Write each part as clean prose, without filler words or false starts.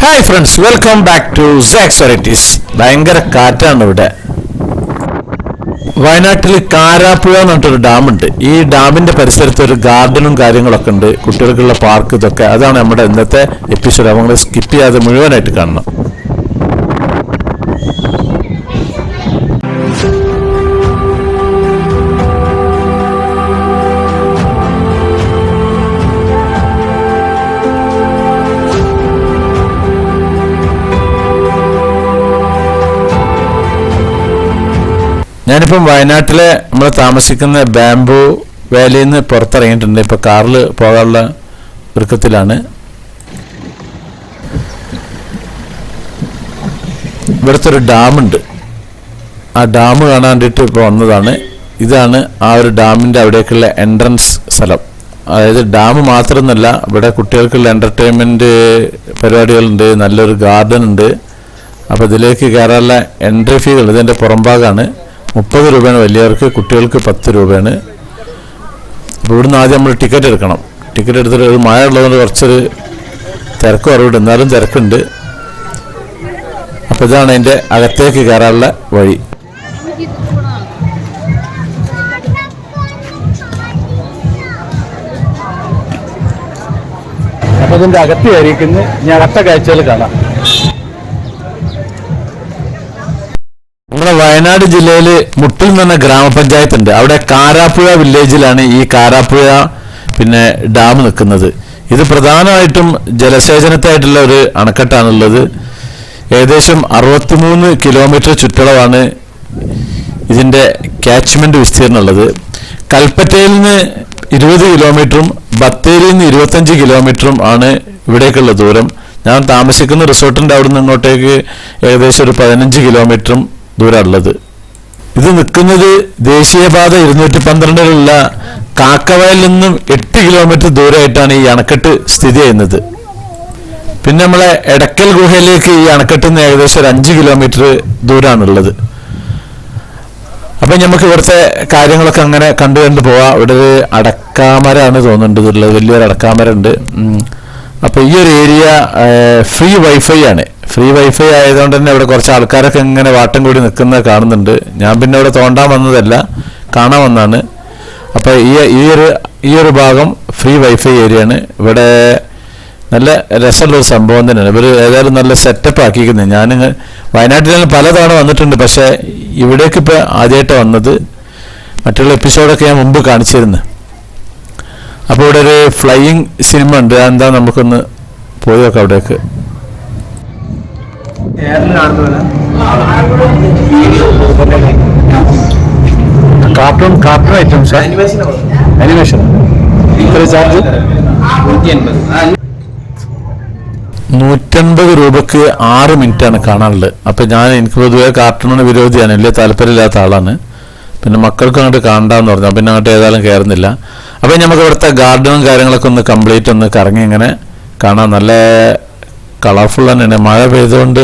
Hi friends, welcome back to സാക്സ് varieties. ഭയങ്കര കാറ്റാണ് ഇവിടെ. വയനാട്ടിൽ കാരാപ്പുഴ എന്ന് പറഞ്ഞിട്ടൊരു ഡാമുണ്ട്. ഈ ഡാമിന്റെ പരിസരത്ത് ഒരു ഗാർഡനും കാര്യങ്ങളൊക്കെ ഉണ്ട്, കുട്ടികൾക്കുള്ള പാർക്ക്, ഇതൊക്കെ. അതാണ് നമ്മുടെ ഇന്നത്തെ എപ്പിസോഡ്. നമ്മൾ സ്കിപ്പ് ചെയ്യാതെ മുഴുവനായിട്ട് കാണണം. ഞാനിപ്പം വയനാട്ടിലെ നമ്മൾ താമസിക്കുന്ന ബാംബു വാലിയിൽ നിന്ന് പുറത്തിറങ്ങിയിട്ടുണ്ട്. ഇപ്പോൾ കാറിൽ പോകാനുള്ള ഒരുക്കത്തിലാണ്. ഇവിടുത്തെ ഒരു ഡാമുണ്ട്. ആ ഡാം കാണാൻ വേണ്ടിയിട്ട് ഇപ്പോൾ വന്നതാണ്. ഇതാണ് ആ ഒരു ഡാമിൻ്റെ അവിടേക്കുള്ള എൻട്രൻസ് സ്ഥലം. അതായത് ഡാം മാത്രമൊന്നുമല്ല, ഇവിടെ കുട്ടികൾക്കുള്ള എൻ്റർടൈൻമെൻറ്റ് പരിപാടികളുണ്ട്, നല്ലൊരു ഗാർഡൻ ഉണ്ട്. അപ്പോൾ ഇതിലേക്ക് കയറാനുള്ള എൻട്രി ഫീകൾ ഇതിൻ്റെ പുറംഭാഗമാണ്. 30 രൂപയാണ് വലിയവർക്ക്, കുട്ടികൾക്ക് 10 രൂപയാണ്. അപ്പോൾ ഇവിടുന്ന് ആദ്യം നമ്മൾ ടിക്കറ്റ് എടുക്കണം. ടിക്കറ്റ് എടുത്തിട്ട് ഒരു മഴ ഉള്ളതുകൊണ്ട് കുറച്ചൊരു തിരക്ക് കുറവുണ്ട്, എന്നാലും തിരക്കുണ്ട്. അപ്പോൾ ഇതാണ് അതിൻ്റെ അകത്തേക്ക് കയറാനുള്ള വഴി. അപ്പോൾ ഇതിൻ്റെ അകത്ത് കയറിയിരിക്കുന്ന ഇനി അകത്തെ കാഴ്ചകൾ കാണാം. നമ്മുടെ വയനാട് ജില്ലയിൽ മുട്ടിൽ എന്ന് പറഞ്ഞ ഗ്രാമപഞ്ചായത്ത് ഉണ്ട്. അവിടെ കാരാപ്പുഴ വില്ലേജിലാണ് ഈ കാരാപ്പുഴ ഡാം നിൽക്കുന്നത്. ഇത് പ്രധാനമായിട്ടും ജലസേചനത്തായിട്ടുള്ള ഒരു അണക്കെട്ടാണുള്ളത്. ഏകദേശം 63 കിലോമീറ്റർ ചുറ്റളവാണ് ഇതിൻ്റെ ക്യാച്ച്മെൻറ്റ് വിസ്തീർണം ഉള്ളത്. കൽപ്പറ്റയിൽ നിന്ന് 20 കിലോമീറ്ററും ബത്തേരിയിൽ നിന്ന് 25 കിലോമീറ്ററും ആണ് ഇവിടേക്കുള്ള ദൂരം. ഞാൻ താമസിക്കുന്ന റിസോർട്ടിൻ്റെ അവിടെ നിന്ന് ഇങ്ങോട്ടേക്ക് ഏകദേശം ഒരു 15 കിലോമീറ്ററും ദൂരമുള്ളത്. ഇത് നിൽക്കുന്നത് ദേശീയപാത 212 കാക്കവയലിൽ നിന്നും 8 കിലോമീറ്റർ ദൂരമായിട്ടാണ് ഈ അണക്കെട്ട് സ്ഥിതി ചെയ്യുന്നത്. പിന്നെ നമ്മളെ എടക്കൽ ഗുഹയിലേക്ക് ഈ അണക്കെട്ടിൽ നിന്ന് ഏകദേശം ഒരു 5 കിലോമീറ്റർ ദൂരമാണുള്ളത്. അപ്പം നമുക്ക് ഇവിടുത്തെ കാര്യങ്ങളൊക്കെ അങ്ങനെ കണ്ടു പോവാം. ഇവിടെ ഒരു അടക്കാമരമാണ് തോന്നുന്നുണ്ട് ഇതുള്ളത്, വലിയൊരു അടക്കാമര ഉണ്ട്. അപ്പോൾ ഈ ഒരു ഏരിയ ഫ്രീ വൈഫൈ ആണ്. ഫ്രീ വൈഫൈ ആയതുകൊണ്ട് തന്നെ ഇവിടെ കുറച്ച് ആൾക്കാരൊക്കെ ഇങ്ങനെ വാട്ടം കൂടി നിൽക്കുന്നത് കാണുന്നുണ്ട്. ഞാൻ പിന്നെ ഇവിടെ തോണ്ടാൻ വന്നതല്ല, കാണാൻ വന്നതാണ്. അപ്പോൾ ഈ ഒരു ഭാഗം ഫ്രീ വൈഫൈ ഏരിയയാണ്. ഇവിടെ നല്ല രസമുള്ളൊരു സംഭവം തന്നെയാണ്. ഇവർ ഏതായാലും നല്ല സെറ്റപ്പ് ആക്കിയിരിക്കുന്നത്. ഞാൻ വയനാട്ടിൽ പല തവണ വന്നിട്ടുണ്ട്, പക്ഷേ ഇവിടേക്ക് ഇപ്പോൾ ആദ്യമായിട്ട് വന്നത്. മറ്റുള്ള എപ്പിസോഡൊക്കെ ഞാൻ മുമ്പ് കാണിച്ചിരുന്നു. അപ്പോൾ ഇവിടെ ഒരു ഫ്ലൈയിങ് സിനിമ ഉണ്ട്. എന്താ നമുക്കൊന്ന് പോയി നോക്കാം അവിടേക്ക്. Cartoon items, animation. ചാർജ് 150 രൂപക്ക് 6 മിനിറ്റാണ് കാണാനുള്ളത്. അപ്പം എനിക്ക് പൊതുവേ കാർട്ടൂണിന് വിരോധിയാണ്, വലിയ താല്പര്യമില്ലാത്ത ആളാണ്. പിന്നെ മക്കൾക്ക് അങ്ങോട്ട് കാണാമെന്ന് പറഞ്ഞു, പിന്നെ അങ്ങോട്ട് ഏതായാലും കയറുന്നില്ല. അപ്പം നമുക്ക് ഇവിടുത്തെ ഗാർഡനും കാര്യങ്ങളൊക്കെ ഒന്ന് കംപ്ലീറ്റ് ഒന്ന് കറങ്ങി ഇങ്ങനെ കാണാം. നല്ല കളർഫുൾ തന്നെയാണ്. മഴ പെയ്തുകൊണ്ട്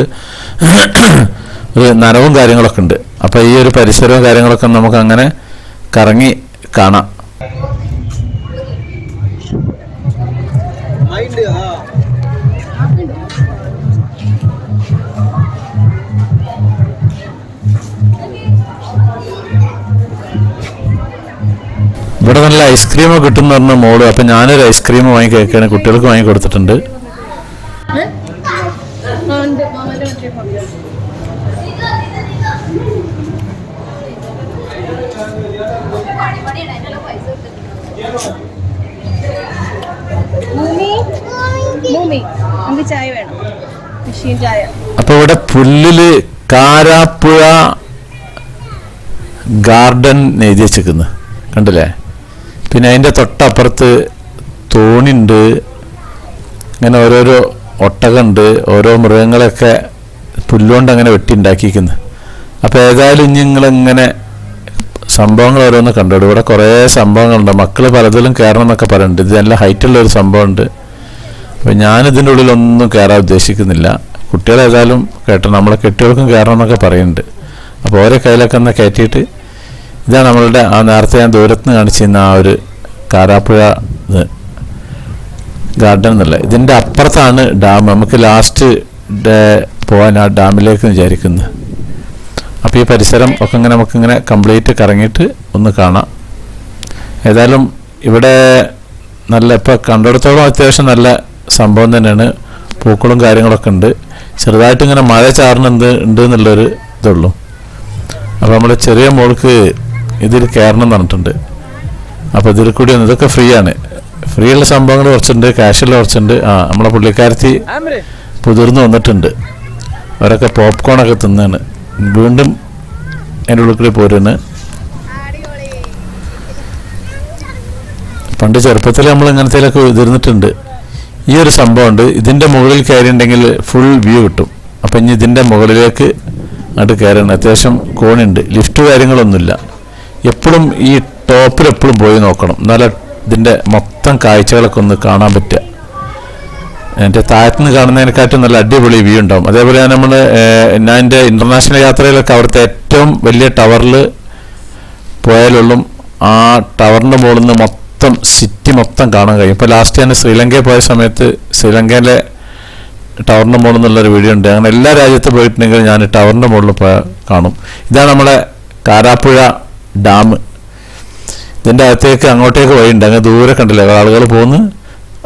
ഒരു നനവും കാര്യങ്ങളൊക്കെ ഉണ്ട്. അപ്പോൾ ഈ ഒരു പരിസരവും കാര്യങ്ങളൊക്കെ നമുക്ക് അങ്ങനെ കറങ്ങി കാണാം. ഇവിടെ നല്ല ഐസ്ക്രീം കിട്ടുമെന്ന് പറഞ്ഞ മോള്. അപ്പം ഞാനൊരു ഐസ്ക്രീം വാങ്ങി കഴിക്കുകയാണ്, കുട്ടികൾക്ക് വാങ്ങി കൊടുത്തിട്ടുണ്ട്. അപ്പൊ ഇവിടെ പുല്ലില് കാരാപ്പുഴ ഗാർഡൻ എഴുതി വെച്ചിരിക്കുന്നു, കണ്ടില്ലേ? പിന്നെ അതിൻ്റെ തൊട്ടപ്പുറത്ത് തോണിയുണ്ട്, ഇങ്ങനെ ഓരോരോ ഒട്ടകമുണ്ട്, ഓരോ മൃഗങ്ങളൊക്കെ പുല്ലുകൊണ്ട് അങ്ങനെ വെട്ടി ഉണ്ടാക്കിയിരിക്കുന്നു. അപ്പോൾ ഏതായാലും ഇനി നിങ്ങളിങ്ങനെ സംഭവങ്ങൾ ഓരോന്ന് കണ്ടോളൂ. ഇവിടെ കുറേ സംഭവങ്ങളുണ്ട്. മക്കൾ പലതിലും കയറണം എന്നൊക്കെ പറയുന്നുണ്ട്. ഇത് നല്ല ഹൈറ്റുള്ളൊരു സംഭവമുണ്ട്. അപ്പോൾ ഞാനിതിൻ്റെ ഉള്ളിലൊന്നും കയറാൻ ഉദ്ദേശിക്കുന്നില്ല. കുട്ടികളേതായാലും കേട്ടോ, നമ്മളെ കെട്ടികൾക്കും കയറണം എന്നൊക്കെ പറയുന്നുണ്ട്. അപ്പോൾ ഓരോ കയ്യിലൊക്കെ ഒന്ന് കയറ്റിയിട്ട്, ഇതാണ് നമ്മളുടെ ആ നേരത്തെ ഞാൻ ദൂരത്ത് നിന്ന് കാണിച്ചിരുന്ന ആ ഒരു കാരാപ്പുഴ. ഗാർഡൻ എന്നല്ല, ഇതിൻ്റെ അപ്പുറത്താണ് ഡാം. നമുക്ക് ലാസ്റ്റ് പോകാൻ ആ ഡാമിലേക്ക് വിചാരിക്കുന്നത്. അപ്പോൾ ഈ പരിസരം ഒക്കെ ഇങ്ങനെ നമുക്കിങ്ങനെ കംപ്ലീറ്റ് കറങ്ങിയിട്ട് ഒന്ന് കാണാം. ഏതായാലും ഇവിടെ നല്ല ഇപ്പോൾ കണ്ടിടത്തോളം അത്യാവശ്യം നല്ല സംഭവം തന്നെയാണ്. പൂക്കളും കാര്യങ്ങളൊക്കെ ഉണ്ട്. ചെറുതായിട്ട് ഇങ്ങനെ മഴ ചാറുന്നുണ്ട് എന്നുള്ളൊരു ഇതുള്ളൂ. അപ്പോൾ നമ്മുടെ ചെറിയ മോൾക്ക് ഇതിൽ കയറണം എന്ന് പറഞ്ഞിട്ടുണ്ട്. അപ്പോൾ ഇതിൽ കൂടി ഒന്ന്, ഇതൊക്കെ ഫ്രീ ആണ്. ഫ്രീ ഉള്ള സംഭവങ്ങൾ കുറച്ചുണ്ട്, ക്യാഷുള്ള കുറച്ചുണ്ട്. നമ്മളെ പുള്ളിക്കാരത്തി പുതിർന്ന് വന്നിട്ടുണ്ട്. അവരൊക്കെ പോപ്കോണൊക്കെ തിന്നാണ്. വീണ്ടും അതിൻ്റെ ഉള്ളിൽ കൂടി പോരുന്നു. പണ്ട് ചെറുപ്പത്തിൽ നമ്മൾ ഇങ്ങനത്തേലൊക്കെ ഉതിർന്നിട്ടുണ്ട്. ഈ ഒരു സംഭവമുണ്ട്. ഇതിൻ്റെ മുകളിൽ കയറിയിട്ടുണ്ടെങ്കിൽ ഫുൾ വ്യൂ കിട്ടും. അപ്പം ഇനി ഇതിൻ്റെ മുകളിലേക്ക് അങ്ങോട്ട് കയറണം. അത്യാവശ്യം കോണുണ്ട്. ലിഫ്റ്റ് കാര്യങ്ങളൊന്നുമില്ല. എപ്പോഴും ഈ ടോപ്പിലെപ്പോഴും പോയി നോക്കണം, എന്നാലേ ഇതിൻ്റെ മൊത്തം കാഴ്ചകളൊക്കെ ഒന്ന് കാണാൻ പറ്റുക. എൻ്റെ താഴത്തുനിന്ന് കാണുന്നതിനെക്കാട്ടും നല്ല അടിപൊളി വ്യൂ ഉണ്ടാവും. അതേപോലെ നമ്മൾ ഞാൻ എൻ്റെ ഇൻ്റർനാഷണൽ യാത്രയിലൊക്കെ അവിടുത്തെ ഏറ്റവും വലിയ ടവറിൽ പോയാലുള്ളൂ ആ ടവറിൻ്റെ മുകളിൽ നിന്ന് മൊത്തം സിറ്റി മൊത്തം കാണാൻ കഴിയും. ഇപ്പോൾ ലാസ്റ്റ് ഞാൻ ശ്രീലങ്കയിൽ പോയ സമയത്ത് ശ്രീലങ്കയിലെ ടവറിൻ്റെ മുകളിൽ നിന്നുള്ളൊരു വീഡിയോ ഉണ്ട്. അങ്ങനെ എല്ലാ രാജ്യത്ത് പോയിട്ടുണ്ടെങ്കിൽ ഞാൻ ടവറിൻ്റെ മുകളിൽ കാണും. ഇതാണ് നമ്മളെ കാരാപ്പുഴ ഡാം. ഇതിൻ്റെ അകത്തേക്ക് അങ്ങോട്ടേക്ക് വഴിയുണ്ട്. അങ്ങ് ദൂരെ കണ്ടില്ല ആളുകൾ പോകുന്നു.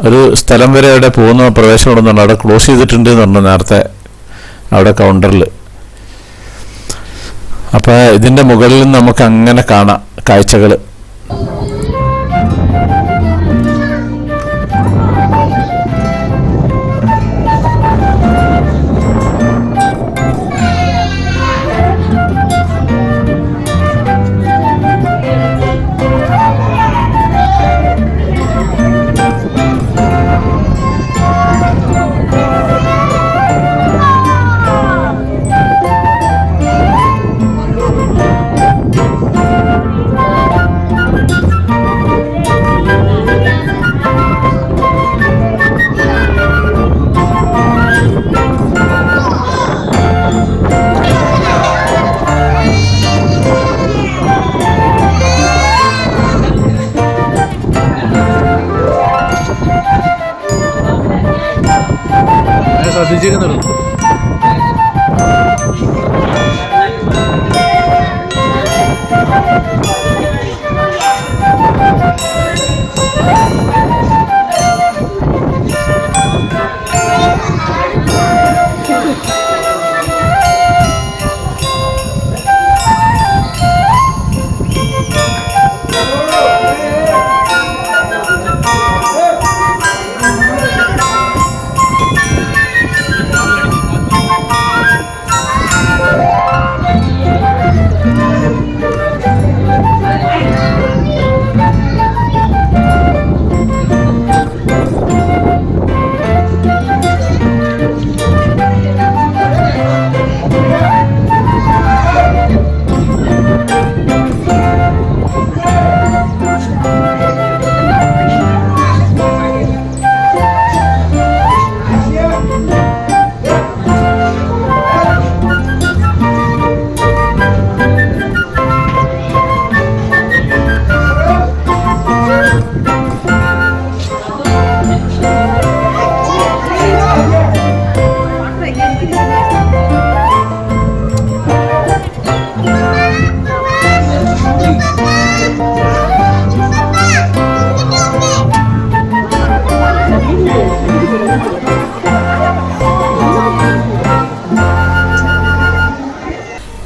ഒരു സ്ഥലം വരെ അവിടെ പോകുന്ന പ്രവേശനം ഉണ്ടെന്നുണ്ട്. അവിടെ ക്ലോസ് ചെയ്തിട്ടുണ്ട് എന്ന് പറഞ്ഞു നേരത്തെ അവിടെ കൗണ്ടറിൽ. അപ്പോൾ ഇതിൻ്റെ മുകളിൽ നിന്ന് നമുക്ക് അങ്ങനെ കാണാം കാഴ്ചകൾ. ശ്രദ്ധിച്ചിരുന്നുള്ളൂ.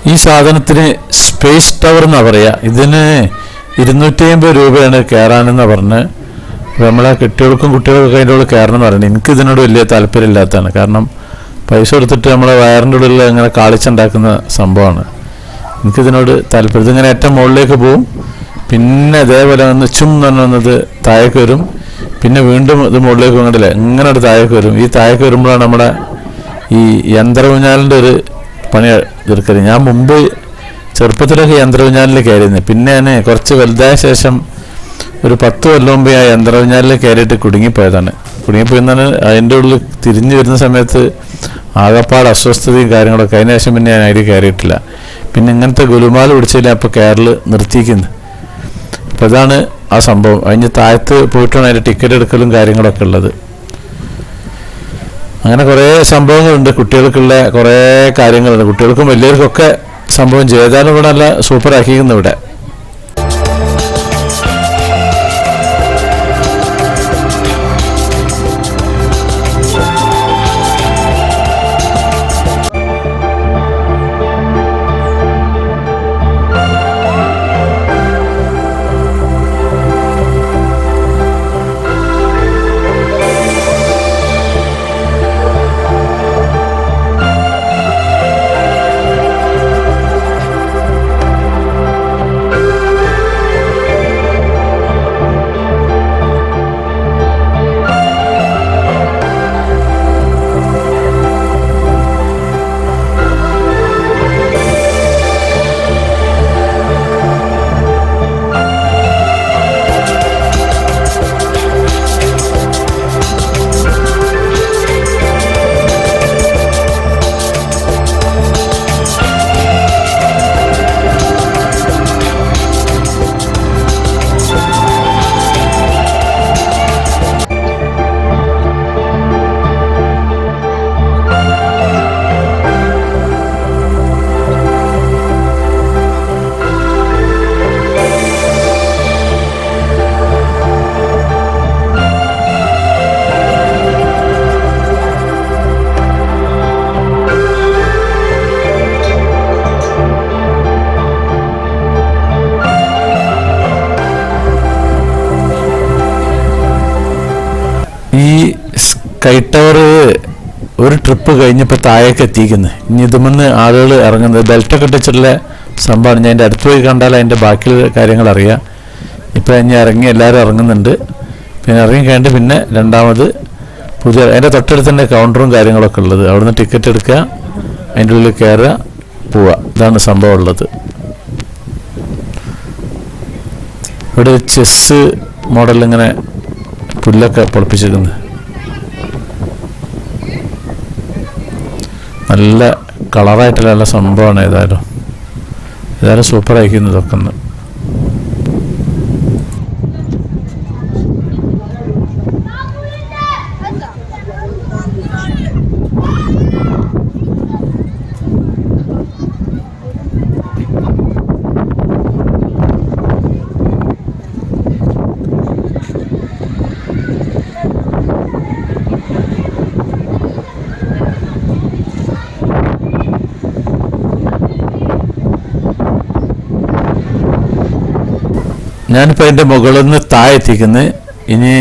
ഈ സാധനത്തിന് സ്പേസ് ടവർ എന്നാണ് പറയുക. ഇതിന് 250 രൂപയാണ് കയറാനെന്ന് പറഞ്ഞ്. നമ്മളെ കുട്ടികൾക്കും അതിൻ്റെ ഉള്ളിൽ കയറണം എന്ന് പറയുന്നത്. എനിക്ക് ഇതിനോട് വലിയ താല്പര്യമില്ലാത്തതാണ്. കാരണം പൈസ കൊടുത്തിട്ട് നമ്മളെ വയറിൻ്റെ ഉള്ളിൽ ഇങ്ങനെ കാളിച്ചുണ്ടാക്കുന്ന സംഭവമാണ്. എനിക്കിതിനോട് താല്പര്യം. ഇതിങ്ങനെ ഏറ്റവും മുകളിലേക്ക് പോവും, പിന്നെ അതേപോലെ വന്ന് എന്ന് പറഞ്ഞത് താഴേക്ക് വരും, പിന്നെ വീണ്ടും ഇത് മുകളിലേക്ക് വന്നിട്ടില്ല, ഇങ്ങനെ താഴേക്ക് വരും. ഈ താഴേക്ക് വരുമ്പോഴാണ് നമ്മുടെ ഈ യന്ത്രഊഞ്ഞാലിൻ്റെ ഒരു പണി തീർക്കല്. ഞാൻ മുമ്പ് ചെറുപ്പത്തിലൊക്കെ യന്ത്രഊഞ്ഞാലിൽ കയറിയിരുന്നു. പിന്നെ ഞാൻ കുറച്ച് വലുതായ ശേഷം ഒരു 10 കൊല്ലം മുമ്പ് ആ യന്ത്രഊഞ്ഞാലിൽ കയറിയിട്ട് കുടുങ്ങിപ്പോയതാണ്. കുടുങ്ങിപ്പോയെന്നാണ് അതിൻ്റെ ഉള്ളിൽ തിരിഞ്ഞു വരുന്ന സമയത്ത് ആകപ്പാട് അസ്വസ്ഥതയും കാര്യങ്ങളൊക്കെ. അതിന് ശേഷം പിന്നെ ഞാൻ അതിൽ കയറിയിട്ടില്ല. പിന്നെ ഇങ്ങനത്തെ ഗുലുമാൽ പിടിച്ചില്ല അപ്പോൾ കയറൽ നിർത്തിക്കുന്നത്. അപ്പോൾ ഇതാണ് ആ സംഭവം. അതിന് താഴത്ത് പോയിട്ടാണ് അതിൻ്റെ ടിക്കറ്റ് എടുക്കലും കാര്യങ്ങളൊക്കെ ഉള്ളത്. അങ്ങനെ കുറേ സംഭവങ്ങളുണ്ട്. കുട്ടികൾക്കുള്ള കുറേ കാര്യങ്ങളുണ്ട്. കുട്ടികൾക്കും വലിയവർക്കൊക്കെ സംഭവം ചെയ്താലും ഇവിടെ നല്ല സൂപ്പറാക്കിയിരിക്കുന്നു ഇവിടെ. ഈ സ്കൈ ടവർ ഒരു ട്രിപ്പ് കഴിഞ്ഞപ്പോൾ താഴേക്ക് എത്തിക്കുന്നത്. ഇനി ഇതുമെന്ന് ആളുകൾ ഇറങ്ങുന്നത് ബെൽറ്റൊക്കെ ഇട്ടിട്ടുള്ള സംഭവമാണ്. ഞാൻ എൻ്റെ അടുത്ത് പോയി കണ്ടാൽ അതിൻ്റെ ബാക്കിയുള്ള കാര്യങ്ങൾ അറിയാം. ഇപ്പം ഇനി ഇറങ്ങി എല്ലാവരും ഇറങ്ങുന്നുണ്ട്. പിന്നെ ഇറങ്ങി കഴിഞ്ഞിട്ട് പിന്നെ രണ്ടാമത് പുതിയ അതിൻ്റെ തൊട്ടടുത്ത് തന്നെ കൗണ്ടറും കാര്യങ്ങളൊക്കെ ഉള്ളത്. അവിടുന്ന് ടിക്കറ്റ് എടുക്കുക, അതിൻ്റെ ഉള്ളിൽ കയറുക, പോവുക. ഇതാണ് സംഭവം ഉള്ളത്. ഇവിടെ ചെസ്സ് മോഡൽ ഇങ്ങനെ പുല്ലൊക്കെ പൊളിപ്പിച്ചിരിക്കുന്നത്. നല്ല കളറായിട്ടുള്ള നല്ല സംഭവമാണ്. ഏതായാലും സൂപ്പറായിരിക്കുന്നു ഇതൊക്കെ ഒന്ന്. ഞാനിപ്പോൾ അതിൻ്റെ മുകളിൽ നിന്ന് താഴെ എത്തിക്കുന്നത്. ഇനി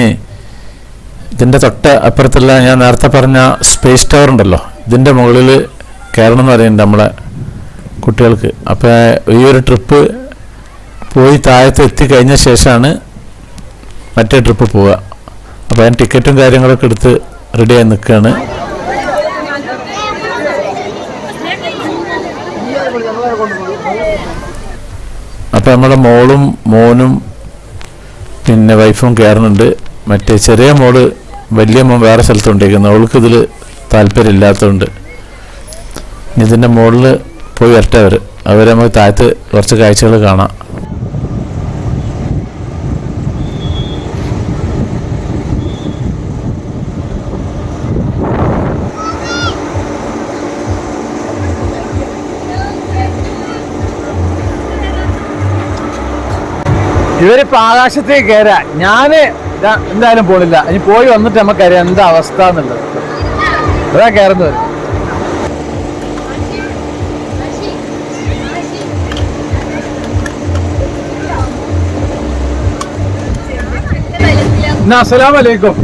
ഇതിൻ്റെ തൊട്ട് അപ്പുറത്തുള്ള ഞാൻ നേരത്തെ പറഞ്ഞ സ്പേസ് ടവർ ഉണ്ടല്ലോ, ഇതിൻ്റെ മുകളിൽ കയറണം എന്ന് പറയുന്നുണ്ട് നമ്മളെ കുട്ടികൾക്ക്. അപ്പോൾ ഈ ഒരു ട്രിപ്പ് പോയി താഴത്ത് എത്തിക്കഴിഞ്ഞ ശേഷമാണ് മറ്റേ ട്രിപ്പ് പോവുക. അപ്പോൾ ഞാൻ ടിക്കറ്റും കാര്യങ്ങളൊക്കെ എടുത്ത് റെഡിയായി നിൽക്കുകയാണ്. അപ്പോൾ നമ്മുടെ മോളും മോനും പിന്നെ വൈഫും കയറുന്നുണ്ട്. മറ്റേ ചെറിയ മോള് വലിയ മോൻ വേറെ സ്ഥലത്തുകൊണ്ടിരിക്കുന്നു. അവൾക്ക് ഇതിൽ താല്പര്യമില്ലാത്തതുകൊണ്ട് ഇതിൻ്റെ മുകളിൽ പോയി വരട്ടെ. അവരെ നമുക്ക് താഴത്ത് കുറച്ച് കാഴ്ചകൾ കാണാം. ഇവരിപ്പോൾ ആകാശത്തേക്ക് കയറാൻ ഞാൻ എന്തായാലും പോണില്ല. ഇനി പോയി വന്നിട്ട് നമുക്കറിയാം എന്താ അവസ്ഥ എന്നുള്ളത്. അതാ കയറുന്നത്. അസ്സലാമു അലൈക്കും.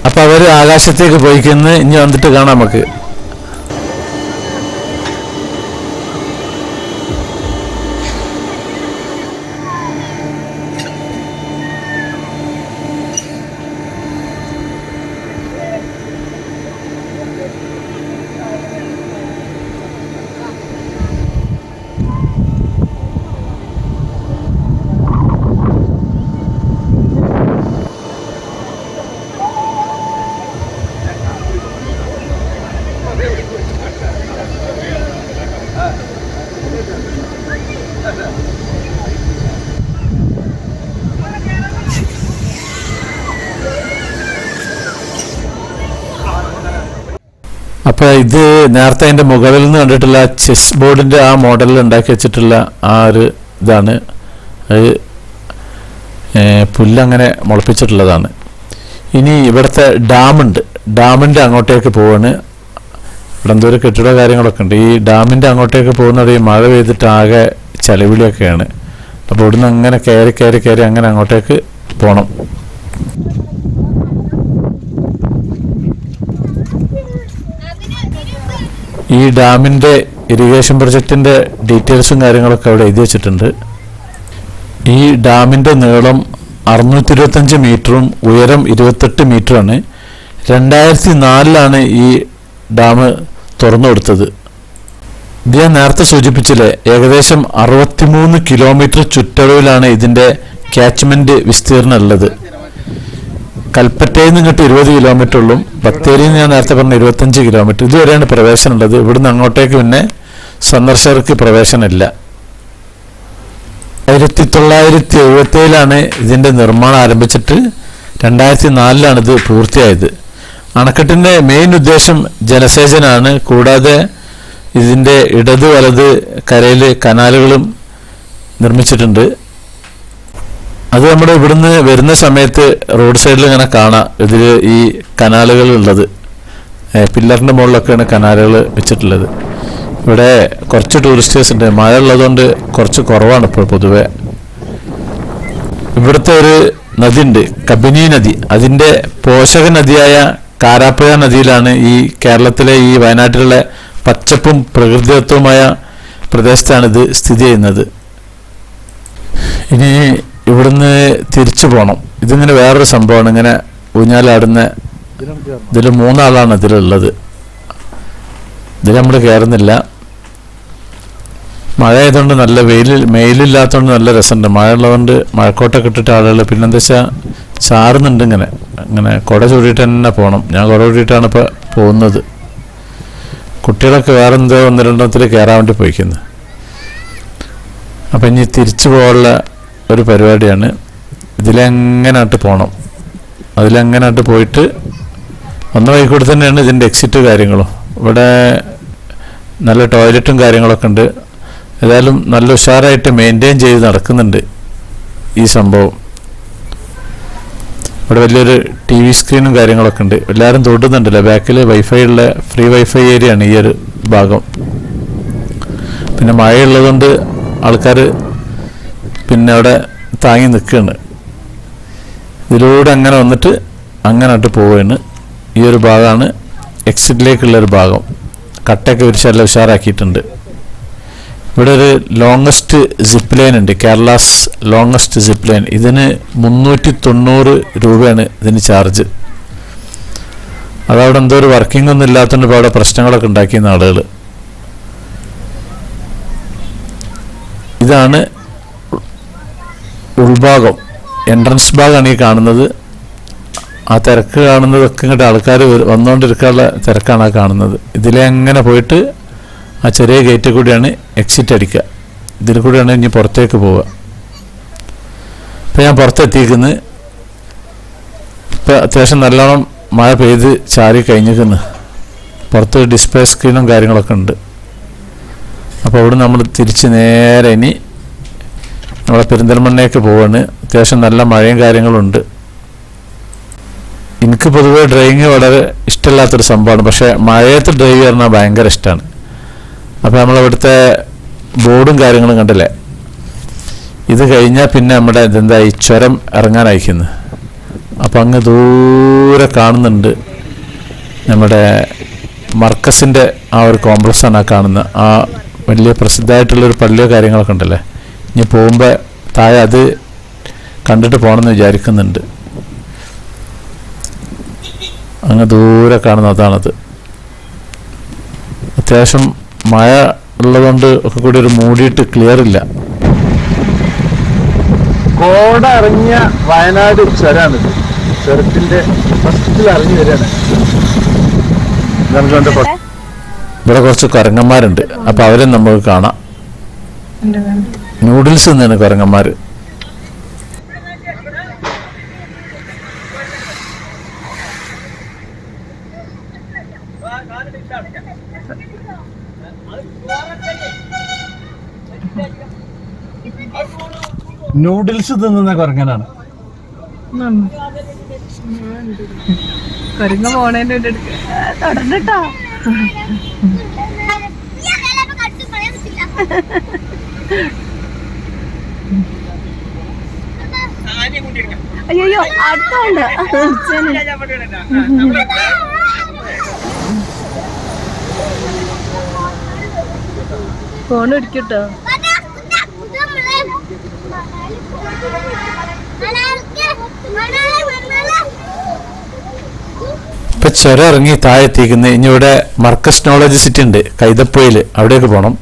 അപ്പൊ അവര് ആകാശത്തേക്ക് പോയിക്കുന്നു. ഇനി വന്നിട്ട് കാണാം നമുക്ക്. അപ്പോൾ ഇത് നേരത്തെ അതിൻ്റെ മുകളിൽ നിന്ന് കണ്ടിട്ടുള്ള ചെസ് ബോർഡിൻ്റെ ആ മോഡലിൽ ഉണ്ടാക്കി വെച്ചിട്ടുള്ള ആ ഒരു ഇതാണ്. അത് പുല്ലങ്ങനെ മുളപ്പിച്ചിട്ടുള്ളതാണ്. ഇനി ഇവിടുത്തെ ഡാമുണ്ട്, ഡാമിൻ്റെ അങ്ങോട്ടേക്ക് പോവാണ്. ഇവിടെ എന്തോ ഒരു കെട്ടിട കാര്യങ്ങളൊക്കെ ഉണ്ട്. ഈ ഡാമിൻ്റെ അങ്ങോട്ടേക്ക് പോകുന്നത് ഈ മഴ പെയ്തിട്ട് ആകെ ചളിവിളിയൊക്കെയാണ്. അപ്പോൾ ഇവിടുന്ന് അങ്ങനെ കയറി അങ്ങനെ അങ്ങോട്ടേക്ക് പോകണം. ഈ ഡാമിൻ്റെ ഇറിഗേഷൻ പ്രൊജക്റ്റിൻ്റെ ഡീറ്റെയിൽസും കാര്യങ്ങളൊക്കെ അവിടെ എഴുതി വെച്ചിട്ടുണ്ട്. ഈ ഡാമിൻ്റെ നീളം 625 മീറ്ററും ഉയരം 28 മീറ്ററാണ്. 2004 ഈ ഡാം തുറന്നു കൊടുത്തത്. ഇത് ഞാൻ നേരത്തെ സൂചിപ്പിച്ചില്ലേ, ഏകദേശം 63 കിലോമീറ്റർ ചുറ്റളവിലാണ് ഇതിൻ്റെ ക്യാച്ച്മെൻറ്റ് വിസ്തീർണം ഉള്ളത്. കൽപ്പറ്റയിൽ നിന്ന് ഇങ്ങോട്ട് 20 കിലോമീറ്റർ ഉള്ളൂ. ബത്തേരിയിൽ നിന്ന് ഞാൻ നേരത്തെ പറഞ്ഞ 25 കിലോമീറ്റർ. ഇതുവരെയാണ് പ്രവേശനം ഉള്ളത്. ഇവിടുന്ന് അങ്ങോട്ടേക്ക് പിന്നെ സന്ദർശകർക്ക് പ്രവേശനമില്ല. 1977 ഇതിൻ്റെ നിർമ്മാണം ആരംഭിച്ചിട്ട് 2004 ഇത് പൂർത്തിയായത്. അണക്കെട്ടിൻ്റെ മെയിൻ ഉദ്ദേശം ജലസേചനമാണ്. കൂടാതെ ഇതിൻ്റെ ഇടത് വലത് കരയിൽ കനാലുകളും നിർമ്മിച്ചിട്ടുണ്ട്. അത് നമ്മുടെ ഇവിടുന്ന് വരുന്ന സമയത്ത് റോഡ് സൈഡിൽ ഇങ്ങനെ കാണാം ഇതിൽ ഈ കനാലുകൾ ഉള്ളത്. പില്ലറിൻ്റെ മുകളിലൊക്കെയാണ് കനാലുകൾ വെച്ചിട്ടുള്ളത്. ഇവിടെ കുറച്ച് ടൂറിസ്റ്റേഴ്സ് ഉണ്ട്. മഴ ഉള്ളതുകൊണ്ട് കുറച്ച് കുറവാണ് ഇപ്പോൾ പൊതുവെ. ഇവിടുത്തെ ഒരു നദി ഉണ്ട്, കബിനി നദി. അതിൻ്റെ പോഷക നദിയായ കാരാപ്പുഴ നദിയിലാണ് ഈ കേരളത്തിലെ ഈ വയനാട്ടിലുള്ള പച്ചപ്പും പ്രകൃതിദത്തവുമായ പ്രദേശത്താണിത് സ്ഥിതി ചെയ്യുന്നത്. ഇനി ഇവിടുന്ന് തിരിച്ചു പോകണം. ഇതിങ്ങനെ വേറൊരു സംഭവമാണ്. ഇങ്ങനെ ഊഞ്ഞാലാടുന്ന ഇതിൽ 3 ആളാണ് ഇതിലുള്ളത്. ഇതിൽ നമ്മൾ കയറുന്നില്ല. മഴ ആയതുകൊണ്ട് നല്ല മെയിലില്ലാത്തതുകൊണ്ട് നല്ല രസമുണ്ട്. മഴ ഉള്ളതുകൊണ്ട് മഴക്കോട്ടൊക്കെ ഇട്ടിട്ട് ആളുകൾ പിന്നെന്താ വെച്ചാൽ ചാറുന്നുണ്ട്. ഇങ്ങനെ കുട ചൂടിയിട്ട് തന്നെ പോകണം. ഞാൻ കുട ചൂടിയിട്ടാണ് ഇപ്പോൾ പോകുന്നത്. കുട്ടികളൊക്കെ വേറെ എന്തോ 1-2 കയറാൻ വേണ്ടി പോയിക്കുന്നത്. അപ്പം ഇനി തിരിച്ചു പോകാനുള്ള ഒരു പരിപാടിയാണ്. ഇതിലെങ്ങനായിട്ട് പോകണം. അതിലെങ്ങനായിട്ട് പോയിട്ട് ഒന്ന വഴിക്കൂടെ തന്നെയാണ് ഇതിൻ്റെ എക്സിറ്റ് കാര്യങ്ങളും. ഇവിടെ നല്ല ടോയ്ലറ്റും കാര്യങ്ങളൊക്കെ ഉണ്ട്. ഏതായാലും നല്ല ഉഷാറായിട്ട് മെയിൻറ്റെയിൻ ചെയ്ത് നടക്കുന്നുണ്ട് ഈ സംഭവം. ഇവിടെ വലിയൊരു TV സ്ക്രീനും കാര്യങ്ങളൊക്കെ ഉണ്ട്. എല്ലാവരും തൊടുന്നുണ്ടല്ലോ. ബാക്കിൽ വൈഫൈ ഉള്ള ഫ്രീ വൈഫൈ ഏരിയ ആണ് ഈ ഒരു ഭാഗം. പിന്നെ മഴയുള്ളതുകൊണ്ട് ആൾക്കാർ പിന്നെ അവിടെ താങ്ങി നിൽക്കുകയാണ്. ഇതിലൂടെ അങ്ങനെ വന്നിട്ട് അങ്ങോട്ട് പോവുകയാണ്. ഈ ഒരു ഭാഗമാണ് എക്സിറ്റിലേക്കുള്ളൊരു ഭാഗം. കട്ടയൊക്കെ വിരിച്ചെല്ലാം ഉഷാറാക്കിയിട്ടുണ്ട്. ഇവിടെ ഒരു ലോങ്ങസ്റ്റ് സിപ്പ് ലൈൻ ഉണ്ട്, കേരളാസ് ലോങ്ങസ്റ്റ് സിപ്പ് ലൈൻ. ഇതിന് 390 രൂപയാണ് ഇതിന് ചാർജ്. അതവിടെ എന്തോ ഒരു വർക്കിംഗ് ഒന്നും ഇല്ലാത്തതുകൊണ്ട് ഇപ്പോൾ അവിടെ പ്രശ്നങ്ങളൊക്കെ ഉണ്ടാക്കിയിരുന്ന ആളുകൾ. ഇതാണ് ഉൾഭാഗം, എൻട്രൻസ് ഭാഗമാണ് ഈ കാണുന്നത്. ആ തിരക്ക് കാണുന്നതൊക്കെ ഇങ്ങോട്ട് ആൾക്കാർ വന്നുകൊണ്ടിരിക്കാനുള്ള തിരക്കാണ് ആ കാണുന്നത്. ഇതിലെ അങ്ങനെ പോയിട്ട് ആ ചെറിയ ഗേറ്റിൽ കൂടിയാണ് എക്സിറ്റ് അടിക്കുക. ഇതിൽ കൂടിയാണ് ഇനി പുറത്തേക്ക് പോവുക. ഇപ്പം ഞാൻ പുറത്തെത്തിയിരിക്കുന്നത്. ഇപ്പം അത്യാവശ്യം നല്ലോണം മഴ പെയ്ത് ചാരി കഴിഞ്ഞിരിക്കുന്നു. പുറത്ത് ഡിസ്പ്ലേ സ്ക്രീനും കാര്യങ്ങളൊക്കെ ഉണ്ട്. അപ്പോൾ അവിടെ നമ്മൾ തിരിച്ച് നേരെ ഇനി നമ്മളെ പെരിന്തൽമണ്ണയ്ക്ക് പോവാണ്. അത്യാവശ്യം നല്ല മഴയും കാര്യങ്ങളുണ്ട്. എനിക്ക് പൊതുവേ ഡ്രൈവിങ് വളരെ ഇഷ്ടമില്ലാത്തൊരു സംഭവമാണ്. പക്ഷേ മഴയത്ത് ഡ്രൈവ് ചെയ്യാൻ ഭയങ്കര ഇഷ്ടമാണ്. അപ്പോൾ നമ്മളിവിടുത്തെ ബോർഡും കാര്യങ്ങളും കണ്ടില്ലേ. ഇത് കഴിഞ്ഞാൽ പിന്നെ നമ്മുടെ ഇതെന്തായി ചുരം ഇറങ്ങാനയക്കുന്നത്. അപ്പം അങ്ങ് ദൂരെ കാണുന്നുണ്ട് നമ്മുടെ മർക്കസിൻ്റെ ആ ഒരു കോംപ്ലക്സാണ് ആ കാണുന്നത്. ആ വലിയ പ്രസിദ്ധമായിട്ടുള്ളൊരു പള്ളിയോ കാര്യങ്ങളൊക്കെ ഉണ്ടല്ലേ. ഇനി പോകുമ്പോൾ താഴെ അത് കണ്ടിട്ട് പോകണമെന്ന് വിചാരിക്കുന്നുണ്ട്. അങ്ങ് ദൂരെ കാണുന്ന അതാണത്. അത്യാവശ്യം മഴ ഉള്ളതുകൊണ്ട് ഒക്കെ കൂടി ഒരു മൂടിയിട്ട് ക്ലിയർ ഇല്ല. കോട ഇറങ്ങിയ വയനാട് ചുരമാണിത്. ചുരത്തിന്റെ ഫസ്റ്റിൽ ഇറങ്ങി വരികയാണ്. ഇവിടെ കുറച്ച് കുരങ്ങന്മാരുണ്ട്. അപ്പൊ അവരെ നമുക്ക് കാണാം. നൂഡിൽസ് തന്നെയാണ് കുരങ്ങന്മാർ. നൂഡിൽസ് തിന്നുന്ന കുരങ്ങനാണ്. കുരങ്ങ പോണേന്റെ തുടർന്നിട്ടോ. അയ്യോ അടുത്തോണ്ട് ഫോൺ ഇടിക്കട്ടോ. ഇപ്പൊ ചുരം ഇറങ്ങി താഴെ എത്തിക്കുന്നത്. ഇനി ഇവിടെ മർക്കസ് നോളജ് സിറ്റി ഉണ്ട് കൈതപ്പൊയിൽ, അവിടേക്ക് പോകണം.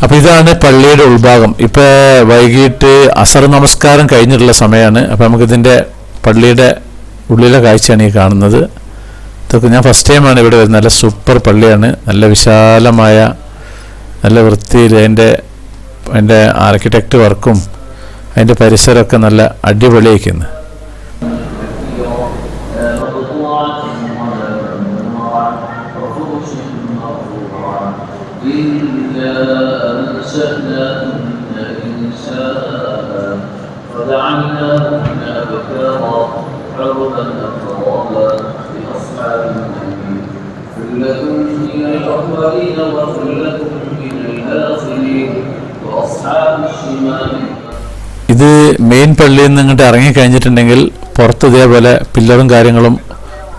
അപ്പൊ ഇതാണ് പള്ളിയുടെ ഉൾഭാഗം. ഇപ്പൊ വൈകിട്ട് അസർ നമസ്കാരം കഴിഞ്ഞിട്ടുള്ള സമയമാണ്. അപ്പൊ നമുക്കിതിന്റെ പള്ളിയുടെ ഉള്ളിലെ കാഴ്ചയാണ് ഈ കാണുന്നത്. ഇതൊക്കെ ഞാൻ ഫസ്റ്റ് ടൈമാണ് ഇവിടെ വരുന്നത്. നല്ല സൂപ്പർ പള്ളിയാണ്, നല്ല വിശാലമായ, നല്ല വൃത്തിയിൽ അതിൻ്റെ ആർക്കിടെക്റ്റ് വർക്കും അതിൻ്റെ പരിസരമൊക്കെ നല്ല അടിപൊളിയായിരിക്കുന്നു. ഇത് മെയിൻ പള്ളിയിൽ നിന്ന് ഇങ്ങോട്ട് ഇറങ്ങിക്കഴിഞ്ഞിട്ടുണ്ടെങ്കിൽ പുറത്ത് ഇതേപോലെ പില്ലറും കാര്യങ്ങളും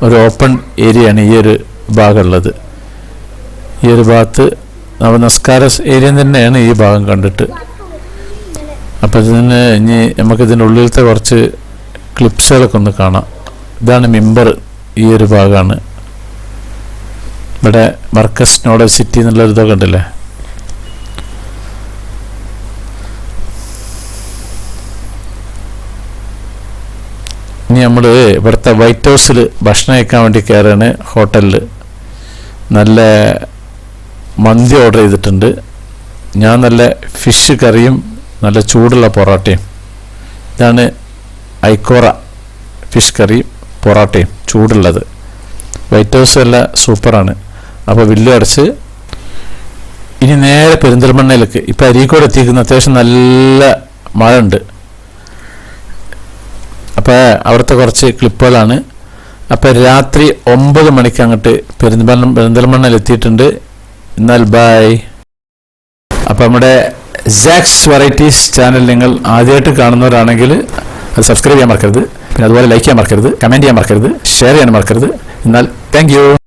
ഒരു ഓപ്പൺ ഏരിയയാണ് ഈ ഒരു ഭാഗമുള്ളത്. ഈ ഒരു ഭാഗത്ത് നമസ്കാര ഏരിയ തന്നെയാണ് ഈ ഭാഗം കണ്ടിട്ട്. അപ്പം ഇതിന് ഇനി നമുക്കിതിൻ്റെ ഉള്ളിലത്തെ കുറച്ച് ക്ലിപ്സുകളൊക്കെ ഒന്ന് കാണാം. ഇതാണ് മിമ്പർ, ഈ ഒരു ഭാഗമാണ്. ഇവിടെ മർക്കസ് നോളജ് സിറ്റി എന്നുള്ളൊരു ഇതൊക്കെ ഉണ്ടല്ലേ. ഇനി നമ്മൾ ഇവിടുത്തെ വൈറ്റ് ഹൗസിൽ ഭക്ഷണം കഴിക്കാൻ വേണ്ടി കയറാണ്. ഹോട്ടലിൽ നല്ല മന്തി ഓർഡർ ചെയ്തിട്ടുണ്ട്. ഞാൻ നല്ല ഫിഷ് കറിയും നല്ല ചൂടുള്ള പൊറോട്ടയും. ഇതാണ് ഐക്കോറ ഫിഷ് കറിയും പൊറോട്ടയും ചൂടുള്ളത്. വൈറ്റ് ഹൗസ് എല്ലാം സൂപ്പറാണ്. അപ്പോൾ ബില്ല് അടച്ച് ഇനി നേരെ പെരിന്തൽമണ്ണയിലേക്ക്. ഇപ്പം അരീക്കോട് എത്തിക്കുന്ന അത്യാവശ്യം നല്ല മഴ ഉണ്ട്. അപ്പോൾ അവിടുത്തെ കുറച്ച് ക്ലിപ്പുകളാണ്. അപ്പോൾ രാത്രി 9 മണിക്ക് അങ്ങോട്ട് പെരിന്തൽമണ്ണയിൽ എത്തിയിട്ടുണ്ട്. എന്നാൽ ബൈ. അപ്പോൾ നമ്മുടെ സാക്സ് വെറൈറ്റീസ് ചാനൽ നിങ്ങൾ ആദ്യമായിട്ട് കാണുന്നവരാണെങ്കിൽ അത് സബ്സ്ക്രൈബ് ചെയ്യാൻ മറക്കരുത്. പിന്നെ അതുപോലെ ലൈക്ക് ചെയ്യാൻ മറക്കരുത്, കമൻറ്റ് ചെയ്യാൻ മറക്കരുത്, ഷെയർ ചെയ്യാൻ മറക്കരുത്. എന്നാൽ താങ്ക് യു.